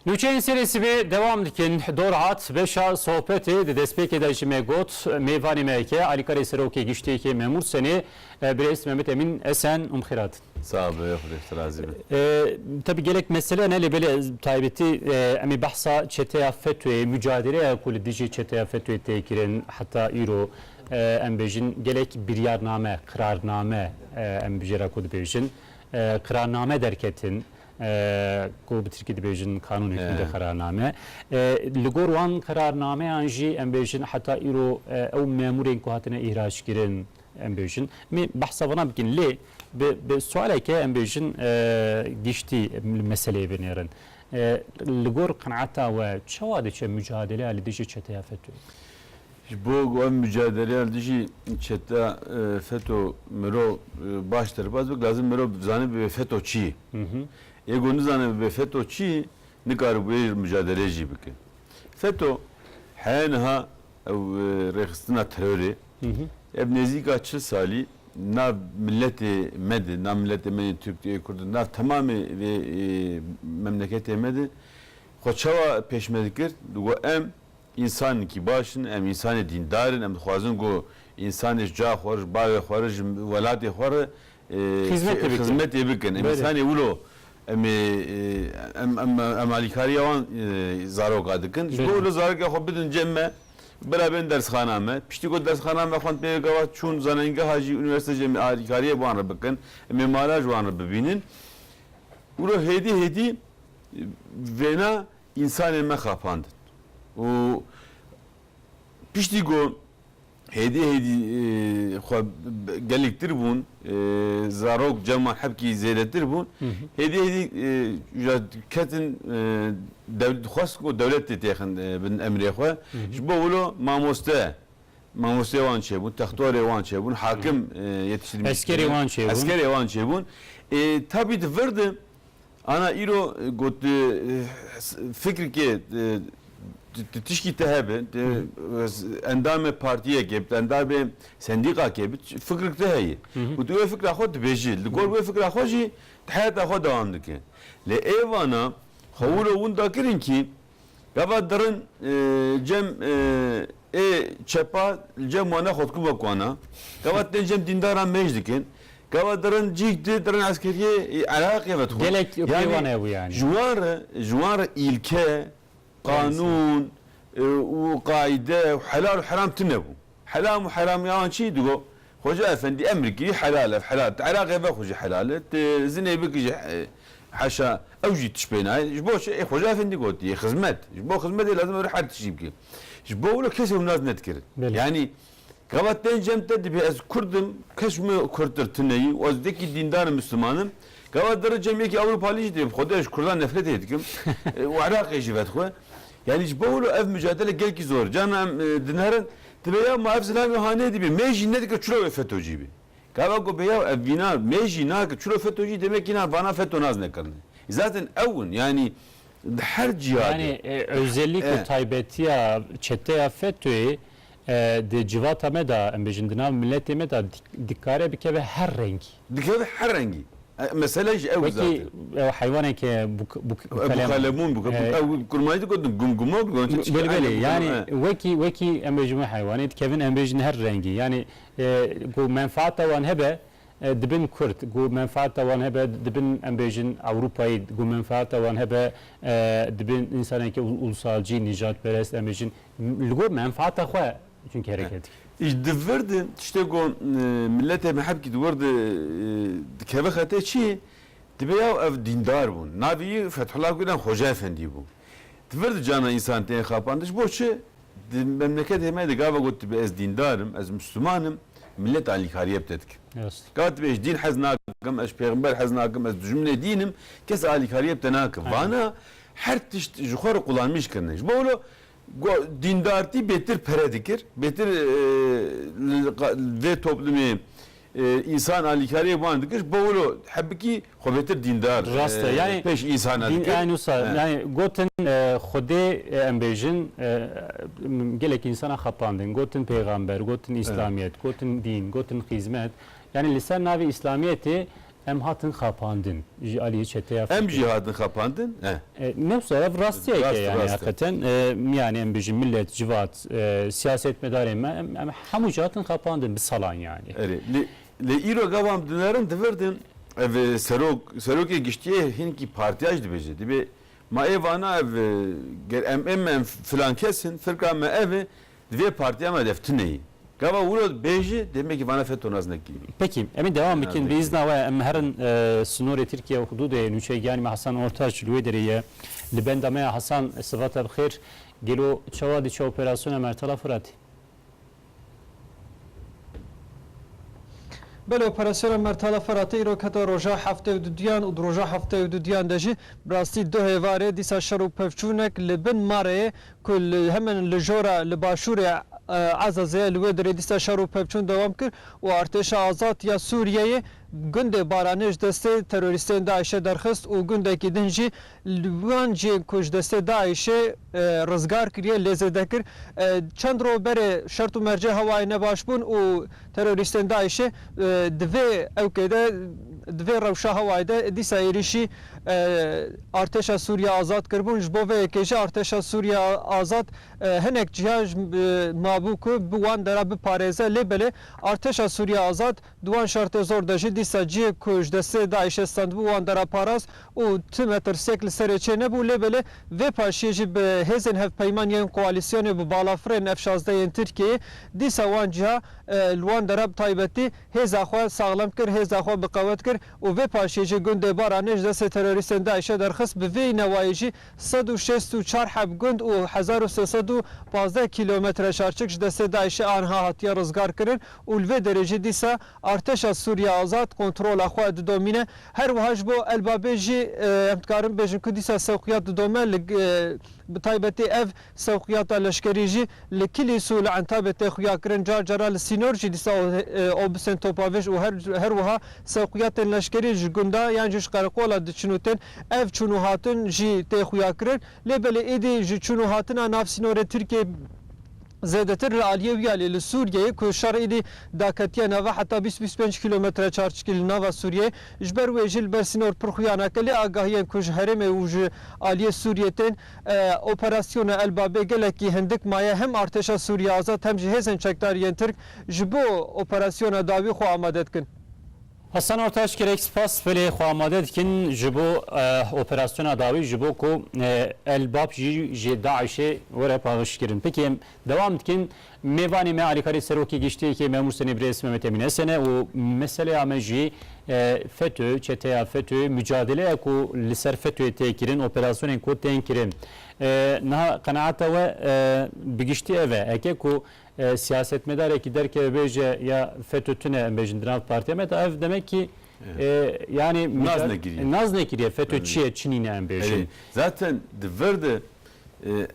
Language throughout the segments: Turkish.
Nüçeyin serisi ve devam dikin Dorhat beşa sohbeti de despek edajime got meyvani meyke alikare seroke gişti ki memur seni Bireys Mehmet Emin Esen umxirat. Sağ ol ya razı tabi gerek mesele ne böyle taybeti emi bahsa çeteye fetve mücadele kul diji çeteye fetve tekirin hatta iro embejin gerek biryarname kararname embejera kod bejin kararname derketin کو بترکی دبیجن قانون حکومت قرارنامه لگوروان قرارنامه آنجی امبیجن حتی ایرو او مامورین که هاتن ایراج کردن امبیجن می بحث ونا بکن لی به سوالی که امبیجن گشتی مسئله بنیرن لگور قناعتا و چوادی چه مجادله علی دیجی چه تیافتو Bu mücadele dişi çete FETÖ mero başlar bazı lazım mero zanı bir FETÖ'çi. Egonu zanı bir FETÖ'çi ne kadar bir mücadeleci bike. FETÖ henha rehistina terörü. Ebnezi kaç sali na milleti medi na milleti medi Türkiye kurdu na tamamı memleketi medi. Koçava peşmedikir. Dugo insan ki başın em insan dindarın em xwazın go insan ja xwar bawe xwar velatê xwar hizmet bikin em insan ulo em alikariya wan zarok dikin ji bo zarok xwe bidin cemme beraber dersxana me piştî ku dersxana me xwant pê gavat çûn zanengeha jî üniversite cemme alikariya wan re bikin memaraj wan re bibînin ulo hêdî vena insanê me xapandin o pişti go hedi geliktir bun zarok cema hepki zeylettir bun hedi katin devlet xas go devlet tekin bin emri xwa bu ulo mamoste wan çebun taxtor wan çebun hakim yetiştirmiş askeri wan çebun tabi de verdi ana iro got fikri ki tişki tehebe endame partiye gibi endame sendika gibi fikri teheyi bu diyor fikri xod bejil gol bu fikri xoji hayata xod devam dike le evana xawlo unda kirin ki gavadırın cem çepa cem wana xod ku bakwana gavadın cem dindaran mecdikin gavadırın cikdi dırın askeriye alaqe ve gelek yani bu yani juar ilke قانون وقاعده وحلال وحرام تنبو حلال وحرام يا شي دغو خوجا افندي امريكي حلال حلال علاقه با خوجا حلال زني بك حاشا اوجي تشبينا جبوش خوجا افندي قلت خدمت جبو خدمت لازم اروح حد تجيبك جبو ولا كسب الناس نذكر يعني قبطين جمت دبي از كردم كشم كردر تني وازدكي ديندار مسلمانım قبط درجه ميكي اوروبالي دي خداش كردان نفرت ettim وعراقي جبت خو yani bu ev mücadele gel ki zor. Canım dinlerin tebeya mafzilami hane dibi meji ne dik çuro FETÖ'cü bi. Kava go beya evina meji na çuro FETÖ'cü demek ki na bana FETÖ naz ne karne. Zaten evun yani her cihad. Yani özellikle taybetiya çete FETÖ'yü de civata meda embejindina milleti meda dikkare bike ve her rengi. Dikare her rengi. Mesela ev zaten. Hayvanı ki bu kalemun bu kurmaydı kodum gumgumo böyle yani veki embejme hayvanı kevin embejin her rengi yani bu menfaata wan hebe dibin Kürt bu menfaata wan hebe dibin embejin Avrupa'yı bu menfaata wan hebe dibin insanın ki ulusalcı nicat perest embejin lugo menfaata xwa çünkü hareket İşte işte go millete mehab ki duvardı keve khate çi dibeya ev dindar bun navi Fethullah Gülen Hoca Efendi bu divardı cana insan te xapandış boşu memleket hemedi gava got be ez dindarım ez müslümanım millet ali kariyep dedik gat be din haznakım ez peygamber haznakım ez cümle dinim kes ali kariyep tenakım bana her tişt jukhar kullanmış kırnış bu dindarti betir peredikir betir ve toplumu insan alikariye bandikir boğulu habki betir dindar rasta yani peş insan alikir yani goten khode embejin gelek insana xapandın goten peygamber goten İslamiyet goten din goten hizmet yani lisan navi İslamiyeti em hatin xapandın. Ali çeteye Em cihadın kapandın. nefsa ev rastiye ki Rast, yani rast. hakikaten yani em bijin millet civat siyaset medarı em hamu cihatın xapandın bir salan yani. Le iro gavam dönerim dıvırdın. Ev serok geçtiği hinki partiyaj dibece. Dibe ma evana ev em filan kesin fırka me evi dibe partiya ma deftineyi. Gava vurod beji demek ki bana FETÖ naznek gibi. Peki emin devam ekin Peki. bizna ve em herin sınırı Türkiye hududu nüçe yani Hasan Ortaç lüvederiye libendame Hasan sıvata bxir gelo çavadi ço operasyona mertala fırati. بله اپراسیون مرتلا فراتی رو که تا روژا هفته و دیان و روژا هفته و دیان داشی براستی دو هواره دیسا شرو پفچونک لبن ماره کل همن لجورا لباشور عزازه لودر دیسا شرو پفچون دوام کرد و ارتش آزاد یا سوریه گنده بارانش دسته تروریستان داعش درخست و گنده کی دنجی لوان جی کش دسته داعش رزگار کریه لزده کر چند رو بره شرط و مرجع هوای نباش بون و تروریستان داعش دوی او کده دوی روشا هوای ده دیسا ایریشی ارتش سوریه آزاد کربون جبوه کجا ارتش سوریه آزاد هنک جهاز مابوکو بوان درا بپارزه لبله ارتش سوریه آزاد دوان شرط زور دجی دیسا جی کش دسته داعش استند بوان درا پاراز و تمتر سکل سره چه نبو لبله و پاشی جی به هزن هف پیمانیان کوالیسیون به بالافرین F-16 ترکیه دیسا وان جها لوان درا تایبتی هزا خو ساغلم کر هزا خو بقوت کر و و پاشی جی گنده بارانش دست تروریستان داعش درخست به وی نوایجی 164 حب گند و 1315 کیلومتر شارچک دست داعش آنها هاتیا رزگار کرن و الوی درجه دیسا ارتش سوریه آزاد کنترل خو دومینه هر وهاج بو البابه جی امتکارم بجن که دیسا سوقیات دومه بتایبتی اف سوقیات لشکری جی لکلی سول عن تابت خویا کرن جار جرا لسینور جی دیسا او بسن توپاوش و هر وها سوقیات لشکری جی گندا یان جش قرقولا دچنوتن اف چونو هاتن جی ته خویا کرن لبل ایدی جی چونو هاتن ناف سینور ترکیه زیادتر عالیه ویالی لسوریه که شرعی داکتیه نوا حتی 20-25 کیلومتر چارچکیل نوا سوریه جبر و جل برسینور پرخویانا کلی آگاهیان که هرم وج عالیه سوریه تن اپراسیون البابه گلکی هندک مایه هم ارتش سوریه آزاد هم جهازن چکداریان ترک جبو اپراسیون داوی خو آماده کن. Hasan Ortaç gerek spas veli xo amade dikin ji bo operasyona dawî ji bo ku elbab jî Daişê were pavîş kirin. Peki em devam dikin mêvanê me alîkarî serokê giştiyekê Memur Senê Birês Mehmet Emîn Esenê û meseleya me jî FETÖ, çeteya FETÖ mücadeleya ku li ser FETÖ'ye tê kirin, operasyonên ku tên kirin. Niha qenaata we bigiştî ev e eke ku siyasetmedarekî derke bêje ya FETÖ tune em bêjin Dinав Partiya me ev demek ki yani naz nekiriye FETÖ çiye Çinîne em bêjin. Zaten dıvırdı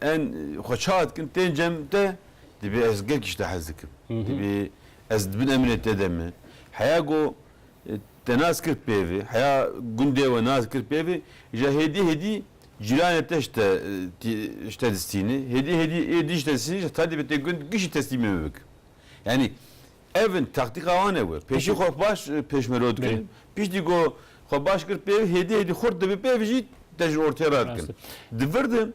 en xoşat kin tên cemde dibe ez gel işte hazdikim. Dibe ez dibin emniyette demi. Haya go tenaz kırk pevi, haya günde ve naz kırk pevi, ja hedi cilanette işte destini, hedi işte destini, tabi bete gün kişi teslim etmek. Yani evin taktik avane var. Peşi baş peşmerod ki, pişti go baş kırk pevi, hedi xort bir pevi tecrübe ortaya rakın. Dıvırdı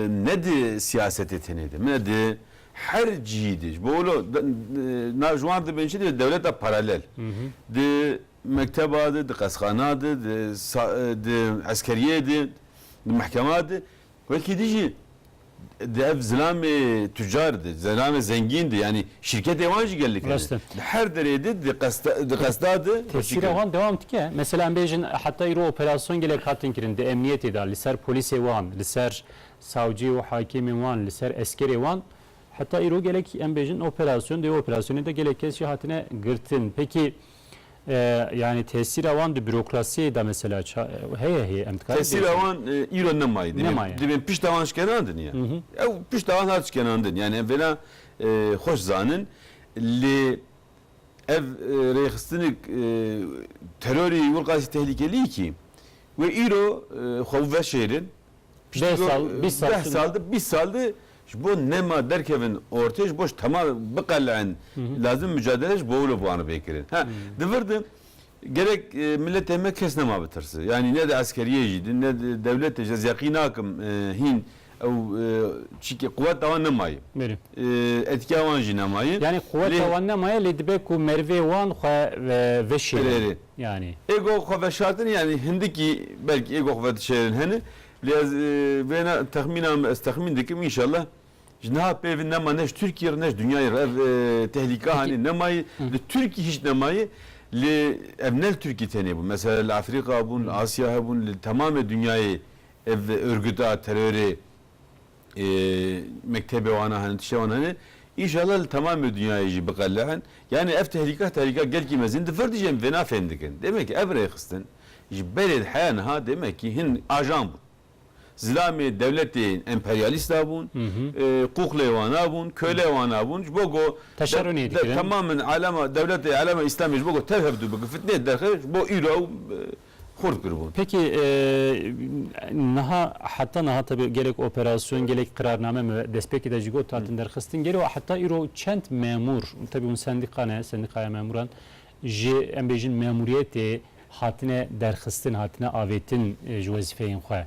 ne de siyaset yeteneği, ne de her cihdi. Bu najvardı ben şimdi devlete paralel. De mektebadı, de kaskhanadı, de askeriyedi, de mahkemadı. Ve ki dici de zilame tüccardı, zilame zengindi. Yani şirket evancı geldik. Her derede de kastadı. Tesir avan devam tike. Mesela bejin hatta iro operasyon gelek hatin kirin de emniyet eda, liser polis evan, liser savcı ve hakim evan, liser asker evan. Hatta iro gelek embejin operasyon de operasyonu da gelek kesi hatine gırtın. Peki yani tesir avan de bürokrasiye da mesela heye emtikar. Tesir avan iro ne maydı? Dibin piş avan şkenandın ya. Piş avan harç şkenandın. Yani evvela hoş zanın li ev reyxistini terörü vurgası tehlikeli ki ve iro xovve şehrin bir saldı bu nema derkevin ortaya boş tamam bıkalın lazım mücadele boğulu bu anı bekirin. Ha dıvırdı gerek millet emek kes nema bitirse. Yani ne de askeriye jidin ne de devlet de yakîn akım hin ev çiki kuvvet avan nemayı. Berim. Etki avan jî nemayı. Yani kuvvet avan nemaya ledibek ku merve wan ve şeiri. Yani. Ego kuvvet şartın yani hindiki belki ego kuvvet şehrin hani biraz ve tahmin dikim inşallah Jnaha pevin nema neş Türkiye neş dünyayı tehlike hani nemayı Türkiye hiç nemayı li evnel Türkiye tane bu. Mesela Afrika bun, Asya bun tamamen dünyayı ev örgüte terörü mektebe wana hani tişevan hani inşallah tamamen dünyayı bakallahan yani ev tehlike gel ki mezin de diyeceğim vena fendikin. Demek ki evreye kıstın beled hayanaha demek ki hin ajan bu. Zilami devleti emperyalist abun, kukle vana bun, köle vana bun. Bogo tamamen alama devleti alama İslami bogo tevhebdu bogo fitne derke bo iro hurd kurbun. Peki hatta tabi gerek operasyon gerek kararname ve despeki de jigo tatin derxistin geri hatta iro çent memur tabi un sendikaya memuran embejin memuriyeti hatine derxistin hatine avetin vazifeyin xoya.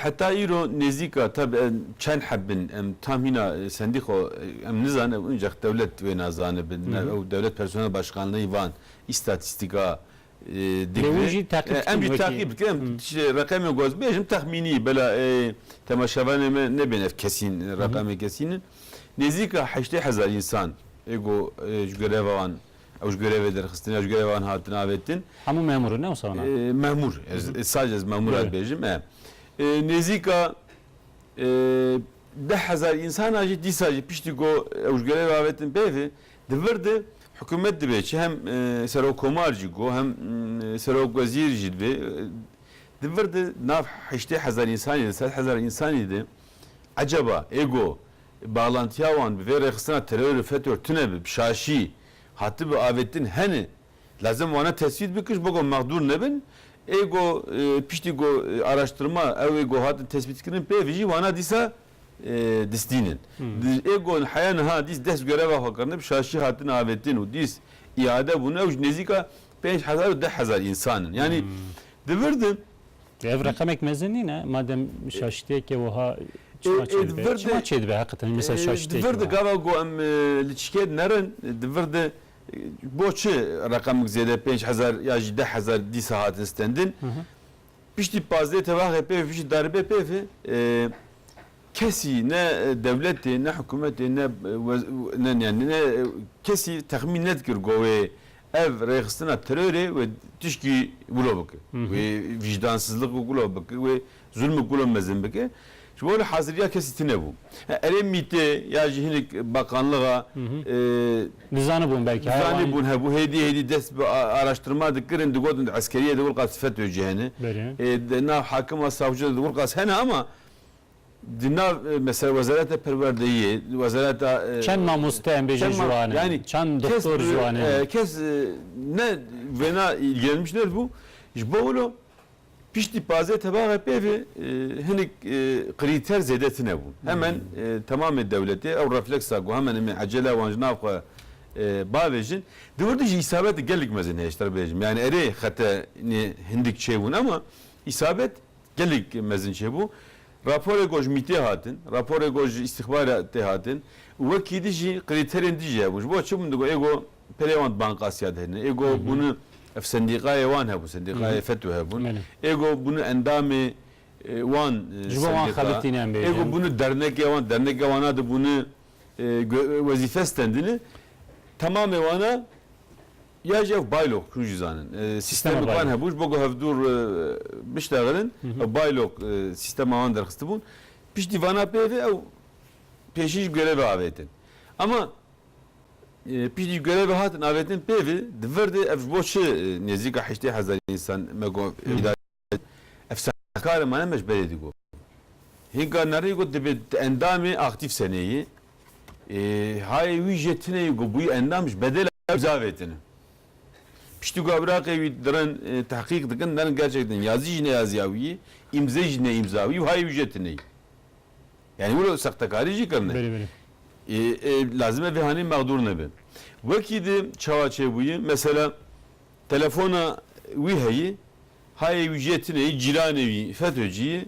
Hatta iro nezika tabi çen habbin tahmina sendiko nizane ancak devlet ve nazane bin devlet personel başkanlığı van istatistika Devuji takip rakamı göz bejim tahmini bela temaşavan ne benef kesin rakamı kesinin nezika 8000 insan ego görevan او görev eder xistina görevan hatin avetin hamu memuru ne o sana memur sadece memurat bejim nezika 10,000 insan acı disacı pişti go görev avetin bevi devirdi hükümet de beçi hem serok komarcı go hem serok vazir jilbe devirdi naf 8000 insan 7000 insan idi acaba ego bağlantıya van ve reksina terör FETÖ tünebi şaşi hatı bu avetin hani lazım ona tespit bikış bugün mağdur nebin ego pişti go araştırma ego hatı tespitinin pevji vana disa distinin ego hayan ha dis des görev hakkında şaşi hatın avetin o dis iade bunu ev nezika 5000 10,000 insanın yani devirdi ev rakam ekmezini ne madem şaştiye ki oha çıma çedbe hakikaten mesela şaştiye devirdi gava go am liçked neren devirdi boçu rakam ziyade 5000 ya 10,000 di saat istendin pişti pazde tevah pe pişti darbe pe kesi ne devleti ne hükümeti ne yani ne kesi tahmin netkir gove ev registina terörü ve tişki bulabık ve vicdansızlık bulabık ve zulmü bulamazın beke şu böyle hazırya kesitine bu eremite ya cihinik bakanlığa nizanı bun belki nizanı bun bu hedi des araştırma dikkirin digodun askeriye de ulqas FETÖ cihani na hakim savcı da ulqas hena ama Dinler mesela vazarete perverdeyi, vazarete çen namusta embeci juane, yani çen doktor juane. Kes ne vena ilgilenmişler bu. İşte bu pişti bazı tabağı pevi henik kriter zedetine bu. Hemen tamamen devleti ev refleks sagu hemen acele vanjnaf bavejin. Diyordu ki isabet gelik mezine işte bejim. Yani ere hatta ne hindik şey bu ama isabet gelik mezin şey bu. Rapor egoj miti hatin, rapor egoj istihbarat hatin. Ve kidici kriterin diye bu. Bu açım digo ego Perevant Bankasya dene. Ego bunu sendikaya wan ha bu sendikaya FETÖ ha bu. Ego bunu endami wan sendika. Ego bunu dernek wana da bunu vazife stendini tamamen wana Yajev baylok kujizanın sistemi kan ha bu bogo havdur biştağın baylok sistemi avandır xistibun pişti vana peve ev peşiş görev avetin ama pişti görev hatin avetin peve dverdi ev boşu nezika 8000 insan mego efsane ma nemeş beledigo hinga narigo de endami aktif seneyi hay ücretine go bu endamış bedel zavetini Pişti gabrak evi deren tahkik dikin deren gerçekten yazı yine yazıyavi, imza yine imzavi, hay ücretini. Yani bu saktakarici karne. Lazım ve hani mağdur nebe. Vakidi çavaçe buyu mesela telefona wiheyi hay ücretine ciranevi FETÖ'cüyü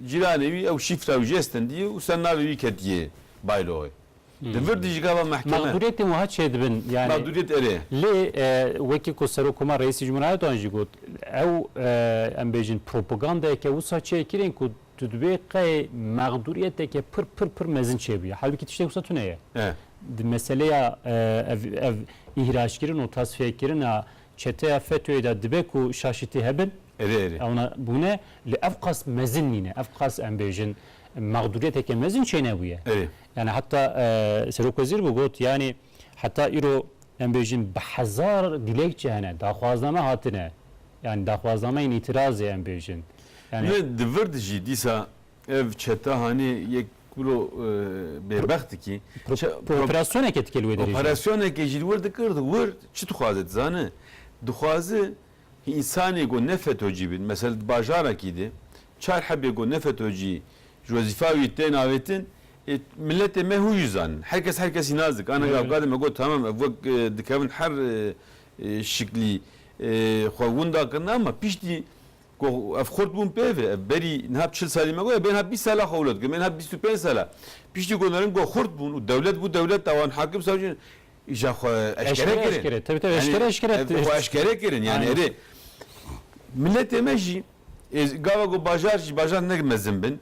ciranevi ev şifre ücretten diye usanlar kediye bayloy. Devir dijgava mahkeme. مقدوریت مو هچ دبن yani Mağduriyet ere. لی وکی کو سرکوما رئیس جمهوریت آنجی گفت او ام بیجن پروپاگاندا که وسا چه کردن کو تدبی قی مقدوریت که پر مزن چه بیه حالی که تشته وسا تونه He. mesele ev ihraçkirin o tasfiyekirin çete FETÖ'ye de dibe ku şaşiti hebin Ere. ona bune li efqas mezinine efqas ام بیجن مقدوریت که مزن چه نه بیه Ere. yani hatta Serok Wezir bu got yani hatta iro em bejin behazar dilekçe hene daxwazname hatine yani daxwazname itiraz em bejin yani Ne devir diji disa ev çeta hani yek bro berbaxtı ki operasyon etkili vederici. operasyon ekejil vurdu kırdı vur çi tuxazet zanı duxazı insani go nefetoci bin mesela bajara kidi çar habi go nefetoci jozifavi tenavetin millet mehu yüzan herkes inazik ana gavgadım go tamam vak dikavın her şekli xwunda kırna ama pişti go afxort bun peve beri nahab 40 salime go ben hab 20 sala xawlat ben hab 25 sala pişti gonların go xort bun devlet bu devlet tavan hakim savcı İja eşkere tabii eşkere o eşkere kirin yani eri millet emeji gava go bajar ne mezim ben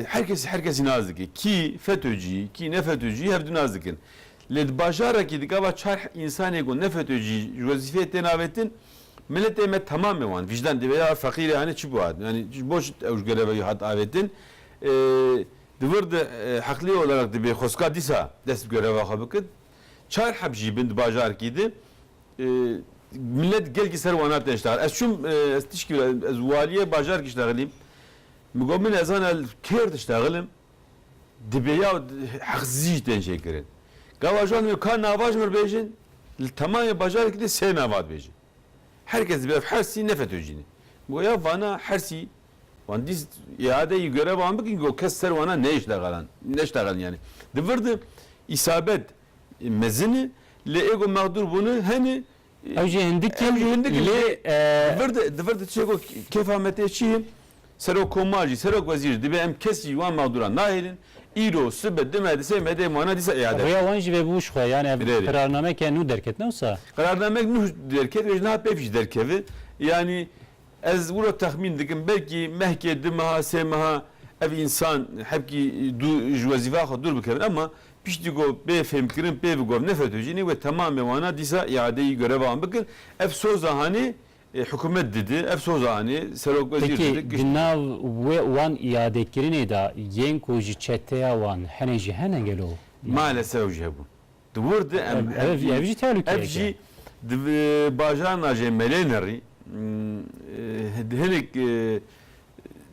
herkes nazik ki FETÖ'cü ki ne FETÖ'cü hep nazikin led bajara ki gava çar insani go ne FETÖ'cü vazife tenavetin millet emet tamamen van vicdan de veya fakir yani çi bu ad yani boş görevi hat avetin dıvırdı haklı olarak da bir xoska disa dest görevi habıkıt çar habji bind bajar kidi millet gel ki servanat işler es şum es tişkil ez valiye bajar ki işlerim مقابل ezan el kert işlerim dibeya hakziz den şekerin gavajan mı kan navaş mı bejin tamam bajar ki de sen navad bejin herkes bir hersi nefet öcini bu ya vana hersi van diz iadeyi görev an bakın go keser vana ne işlegan yani dıvırdı isabet mezini le ego mağdur bunu hani Evci hindik le dıvırdı çego kefamete çiyim Serok Komacı, Serok Vezir dibe em kesi van mağduran nahilin İro, Sıbet demedi, sevmedi, muana dise iade. Rüya vanjı ve bu şuha yani kararname ki nu derket ne olsa? Kararname nu derket ve jnahat pepş derkevi. Yani ez vura tahmin dikim belki mehke dimaha, semaha ev insan hepki du vazifa dur bikevin ama pişti go be femkirin be go nefetocini ve tamamen muana dise iadeyi görev an bakın. Ev soza hani hükümet dedi, efsoza hani Serok Vezir dedi. Peki günav ve van iadekirini da yen kuji çeteye van heneci hene gelo. Maalesef öyle bu. Dıvırdı evci tehlikeli. Evci bajan aje meleneri helik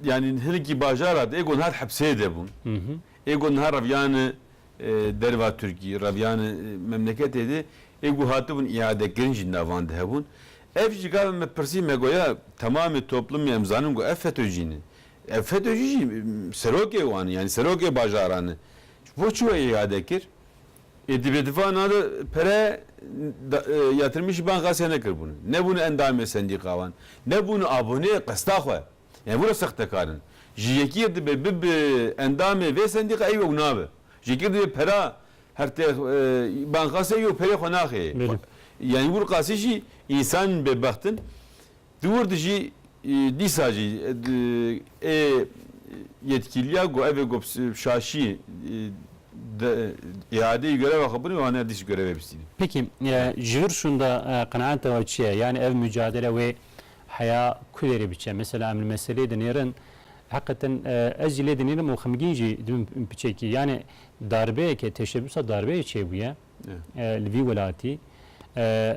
yani helik bajara egon har hapse de bu. Egon har ravyanı derva Türkiye ravyanı memleket dedi. Ego hatubun iade gencin davandı hebun. Evci gavim me persi me goya tamamı toplum emzanın go FETÖ'cini. FETÖ'cü Serok'e o yani Serok'e bajaranı. Bu çoğu iade kir. Edibedifa nadı pere yatırmış bankasya ne kır bunu. Ne bunu endame sendikavan. Ne bunu abone kıstakhva. Yani burası sahtekarın. Jiyekir de bib endame ve sendika evi unabe. Jiyekir de pera her te bankasya yok pere khonaxe. Yani bu kasıcı insan bebaktın. Duvurducu disacı yetkiliya go eve go şaşi iadeyi görev habını ve ana dis görev hepsini. Peki jür şunda kanaat ve yani ev mücadele ve haya kuleri biçe mesela amel meseleyi deniren hakikaten ezile denirim o xamginci biçeki yani darbe ki teşebbüsa darbe çe bu ya Lviv velati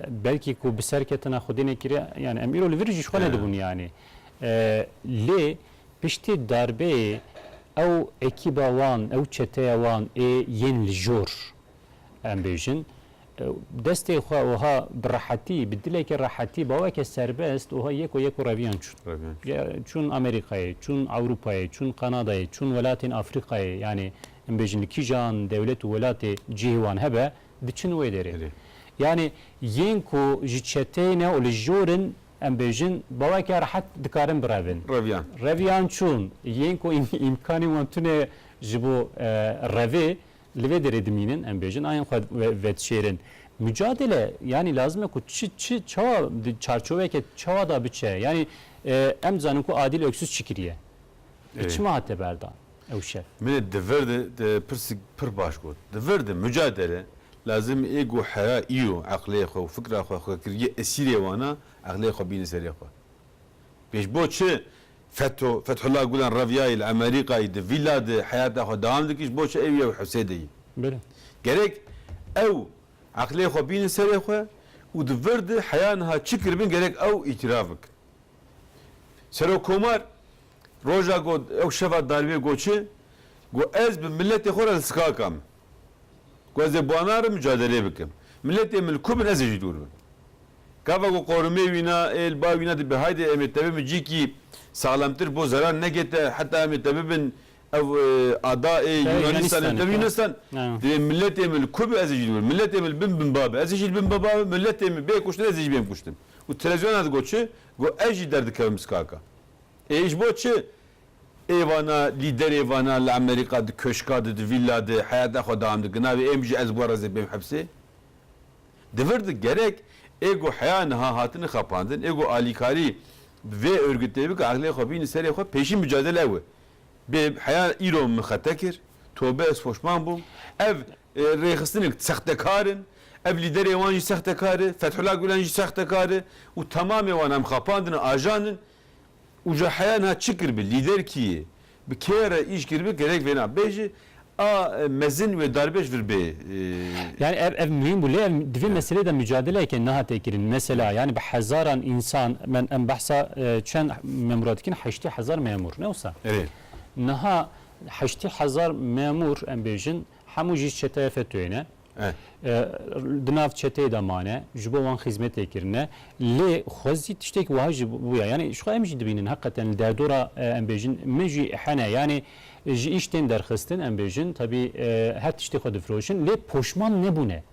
belki ku biserketena xudine kire yani emiro livirji şwale de bun yani le pişti darbe ev ekiba wan ev çeteye wan yen ljor em bejin deste xwa oha birahati bidileke rahati bawake serbest oha yeko raviyan çun Amerika'ya çun Avrupa'ya çun Kanada'ya çun velatin Afrika'ya yani em bejin ki jan devlet velati cihwan hebe diçin wedere yani yen ku ji çeteyne o li jorin em bejin bawaki rahat dikarin biravin. Revyan. Reviyan çun yen ku imkanı wantune ji bu revi live derediminin em bejin ayın xwe vetşerin. Mücadele yani lazım ku çi çava çarçoveke çava da biçe yani em zanın ku adil öksüz çikiriye. İçime hatta berdan. Ev şef. من دفرد برسك برباش قد دفرد مجادلة لازم إيجو حياة إيو عقلية خو وفكرة خو كريه أسيري وانا عقلية خو بين سرية خو بيش بوت شيء فتح الله يقولون رافياي الأمريكا يد فيلا د حياة خو دوام دكيش بوت شيء أيوة وحسيدي Böyle. gerek أو عقلية خو بين سرية خو ودفرد حياتها تشكر بين gerek أو إترافك سرو كومار روجا قد او شفا داربي قوچي قو از بملت خور السكاكم قو از بوانار mücadele بكم ملت من كوبن از يدور كافا قو قورمي وينا البا وينا دي هايدي امتبه مجيكي سالمتر بو zarar ne gete hatta emtebin او اعضاء يونانستان يونانستان ملت من كوب از يدور ملت من بن بابا از يجي بن بابا ملت من بي كوشت از يجي بن كوشتم والتلفزيون هذا قوچي قو اجي درد كم سكاكا ايش بوچي ایوانا لیدر ایوانا لامریکا د köşkadı د villadı hayata xodamdı gnavi emji ez bu arada benim hepsi devirdi gerek ego hayana hatını kapandın ego alikari ve örgütleri ki aklı xobini seri xo peşin mücadele ev be haya iro mxatekir tobe esfoşman bu ev reyxistin sahtekarın ev lider evanji sahtekarı Fethullah Gülenji sahtekarı u tamam evanam kapandın ajanın uca hayana çıkır bir lider ki bir kere iş girmek gerek vena beji a mezin ve darbeş bir be Yani ev mühim bu ev divi meselede mücadeleyken naha tekirin mesela yani bir hazaran insan ben en bahsa çen memuratikin 80,000 memur ne olsa evet naha 80,000 memur en bejin hamu ji çeteye fetüyene dinav çeteye damane jubovan hizmet ekirine le xozit iştek vahji bu yani şu emji dibinin hakikaten derdora embejin meji hane yani ji işten derxistin embejin tabi hat işte xodifroşin le poşman ne bu ne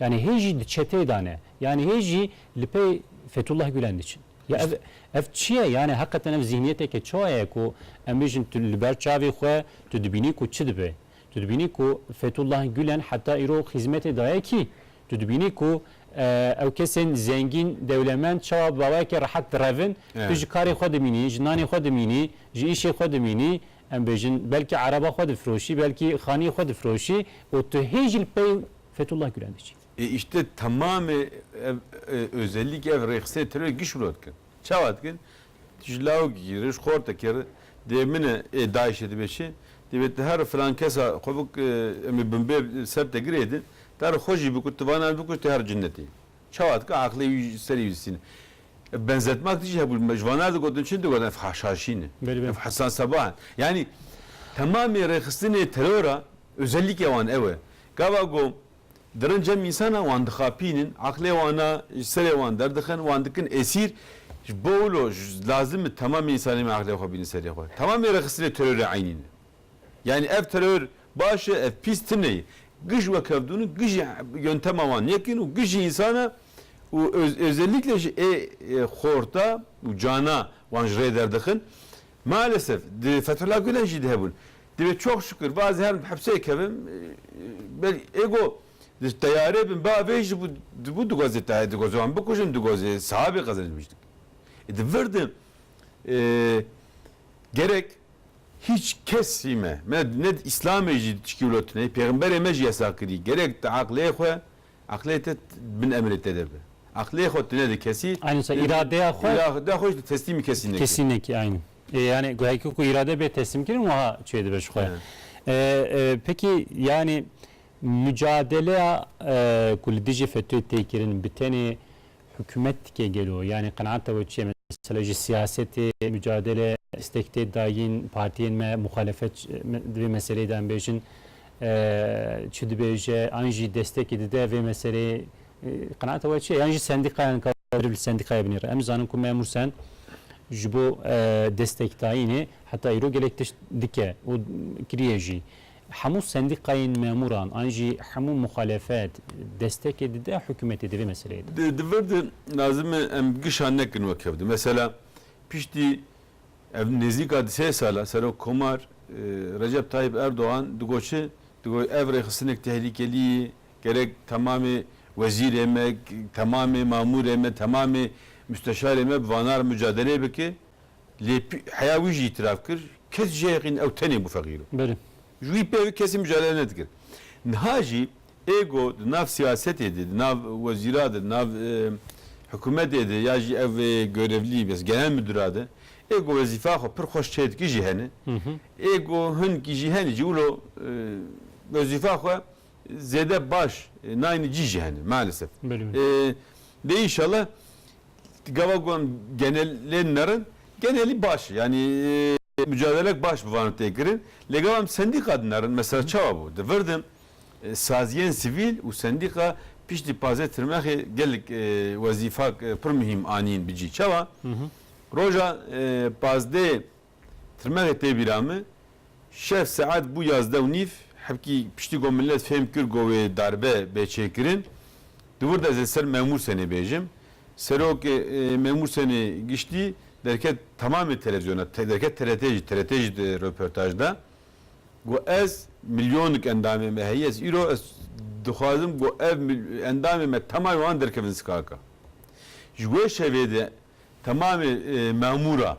yani heji çeteye dane yani heji lipe Fethullah Gülen için ya ev çiye yani hakikaten ev zihniyete ke çoğaya ku embejin tülber çavi xwe tüdbini ku çidbe تدبینی کو فتولlah Gülen hatta iro hizmeti daye ki tedbini ku ev kesin zengin devlemen çava baba ki rahat revin tuj kari xod mini jinani xod mini ji işi xod mini em bejin belki araba xod froşi belki xani xod froşi o tehcil pey Fethullah Gülen için işte tamamı özellik ev reyxse terör giş urotkin çavatkin tijlav giriş xorta kere demine daişe beşi devlet her frankesa xobuk emi bimbe serte giredi dar xoji bu kutvana bu kut her cenneti çavat ka akli seri yüzsün benzetmek diye bu mecvanar da godun için de godun haşhaşini Hasan Sabah yani tamamı rexistini teröra özellikle van eve gavago dırıncam insana van khapinin akli vana seri van derdixen van dikin esir bolo lazım tamam insanı akli khabini seri xo tamam rexistini teröre aynini yani ev terör başı ev pistini gıj ve kavdunu gıj yöntem avan yakin o gıj insana o özellikle xorta cana vanjre derdikin maalesef Fethullah Gülen jidhebun dibe çok şükür bazı her hapse kevim bel ego tayare bin bavej bu gazete haydi gozan bu kuşun gazete sahabe kazanmıştık verdim gerek hiç kesime ne İslam mecidi çikolotine peygamber emeci yasakri gerek de akliye xwe akliye bin emrete de akliye xwe ne de kesi aynı şey iradeye xwe teslimi kesinlikle kesinlikle aynı yani gayet ku irade be teslim kirin o şeyde be şu peki yani mücadele kuldici fetü tekirin biteni hükümet ke geliyor yani kanaat ve şey mesela siyaseti mücadele istekte dayin partiyen me muhalefet ve meseleden bejin çüdbeje anji destek edide ve mesele kanaat ve şey yani sendika kadril sendika binir emzanın ku memur sen jibo destek dayini hatta iro gelekte dike o kriyeji همو sendikayın memuran anji همو muhalefet destek edildi hükümet edildi meseleydi. Divirdi lazım em gişan nekin vakevdi. Mesela pişti ev nezik hadise sala sero komar Recep Tayyip Erdoğan dugoçi dugo ev rehsinek tehlikeli gerek tamamı vezir emek tamamı mamur emek tamamı müsteşar emek vanar mücadele beki li hayavi itiraf kır kes jeyin ev teni bu fakiru. Böyle. Jüy pevi kesin mücadele nedir? Naci ego nav siyaset edi, nav veziradı, nav hükümet edi, ya ev görevli biz genel müdür adı. Ego vazifa xo pir xoş çet ki jihani. Ego hun ki jihani julo vazifa xo zede baş nayni jihani maalesef. Böyle. De inşallah gavagon genellenlerin geneli baş yani mücadelek baş bu vanı tekirin. Legavam sendika adınların mesela çava bu. Devirdim saziyen sivil u sendika pişti paze tırmaki gelik vazifa pır mühim anin bici çava. Roja pazde tırmaki tebiramı şef saat bu yazda unif hepki pişti go millet fehm kür go ve darbe beçekirin. Dıvırda zeser memur seni bejim. Serok memur seni geçti. Derket tamamen televizyona, derket TRT röportajda. Go ez milyonluk endamı mehiyez. İro ez duhazım go ev endamı tamamen derkevin skaka. Jgo şevede tamamen memura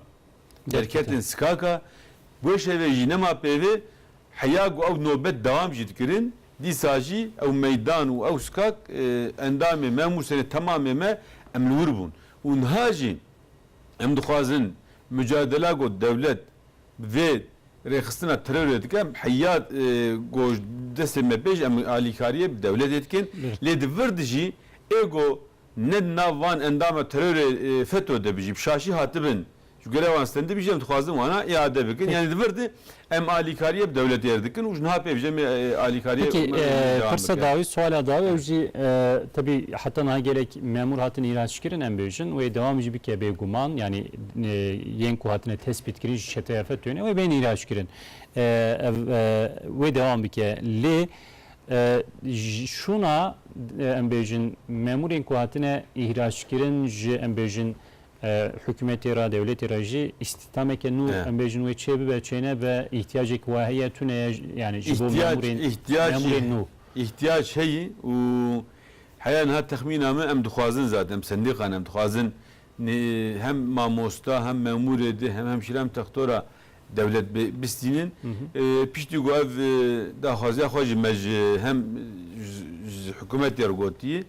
derketin skaka. Bu şeve jinema pevi haya go ev nöbet devam jidkirin. Disaji ev meydan u ev skak endamı memur seni tamamen emlurbun. Unhaji em dixwazin mücadele go devlet ve rexistina terör etken hayat go destê me pêj em alîkariye devlet etkin lê divir dijî ego ne navan endama terör FETÖ de bijî şaşî hatibin şu görevan stendi bijî em dixwazin wana iade bikin yani divirdi em alîkariye devlet yer dikin û niha pêv jem alîkariye Peki fırsat davi suala davi evci tabi hatta na gerek memur hatını ihraç kirin en bejin ve devam edici bir kebe guman yani yenku hatını tespit kirin şeteyafet yöne ve ben ihraç kirin ve devam bir ke li şuna en bejin memur yenku hatını ihraç kirin en bejin hükümeti ra devleti raji istihdam kenu embejin ve çebi ve çene ve ihtiyacı vahiyetune yani ihtiyaç şeyi u hayan ha tahmina mı em duhazın zaten sendikan em duhazın hem mamosta hem memur edi hem hemşire hem doktora devlet bistinin pişti go ev da hazya hoji mej hem hükümet yergoti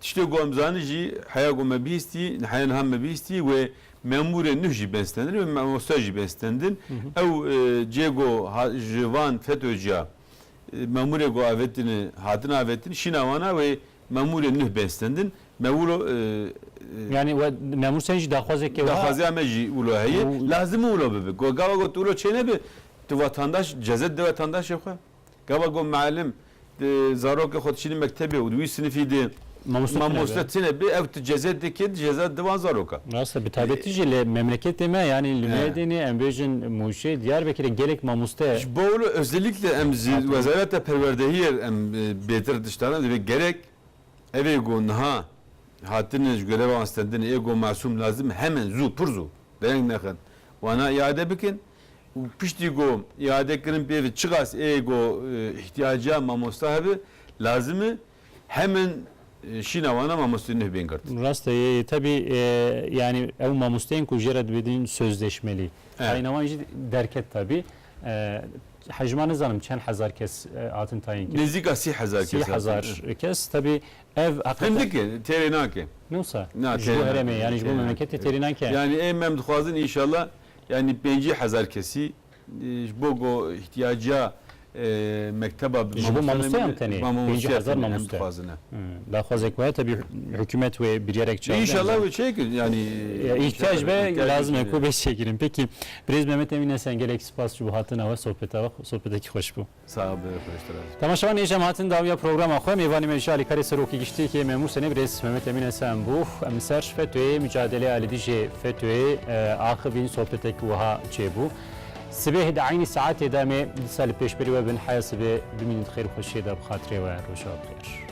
İşte gomzanıcı haya gome bisti, hayan ham bisti ve memure nüji benstendin ve memustaji benstendin. Ev cego jivan FETÖ'cü memure go avetini hatına avetini şinavana ve memure nüh benstendin. Mevulo yani memur senci dahvazek ke dahvazya meji ulo hayi lazım ulo bebe. Go gava go ulo çene be tu vatandaş cezet de vatandaş yok. Gava go malim zarok xodşini mektebi u duy sınıfıydı. Mamuslatine bir ev cezeddeki ceza divan zaroka. Nasıl bir tabetici memleket deme yani lümedeni embejin muşe Diyarbakır'a gerek mamuste. Böyle özellikle emzi vazarete perverdehir em beter dışlarına ve gerek eve gonha hatiniz görev anstandını ego masum lazım hemen zu purzu. Ben nakın. Wana iade bikin. Pişti go iade kirin bir çıgas ego ihtiyaca mamusta abi lazımı hemen şinavana mamustini ben kart. Rasta tabi yani ev mamusteyn ku jered bedin sözleşmeli. Aynı vancı derket tabi. Hacmanı zanım çen hazar kes atın tayin kes. Nezika 1000 kes. 1000 kes tabi ev hakikaten. Hendike terinake. Nusa. Bu hereme yani bu memlekette terinake. Yani emem duhazın inşallah yani 5000 kesi bu go ihtiyaca mekteba bu mamuste tani 5000 mamuste. Daha fazla koya tabi hükümet ve bir yerek çağırdı. İnşallah ve şey yani ihtiyaç ve lazım eko 5 şeklin. Peki Brez Mehmet Emine sen gerek spasçı bu hatına ve sohbeteki hoş bu. Sağ ol arkadaşlar. Tamaşavan yaşam hatın davya program akwa mevani mecali kare seroki geçti ki memur sene Brez Mehmet Emine sen bu emser FETÖ'ye mücadele aledici FETÖ'ye akıbin sohbeteki vaha çebu. سبه دعيني ساعات دامي سال بيش بري وبن حياة سبه بمين خير وخشيدة بخاطري وروشا بخير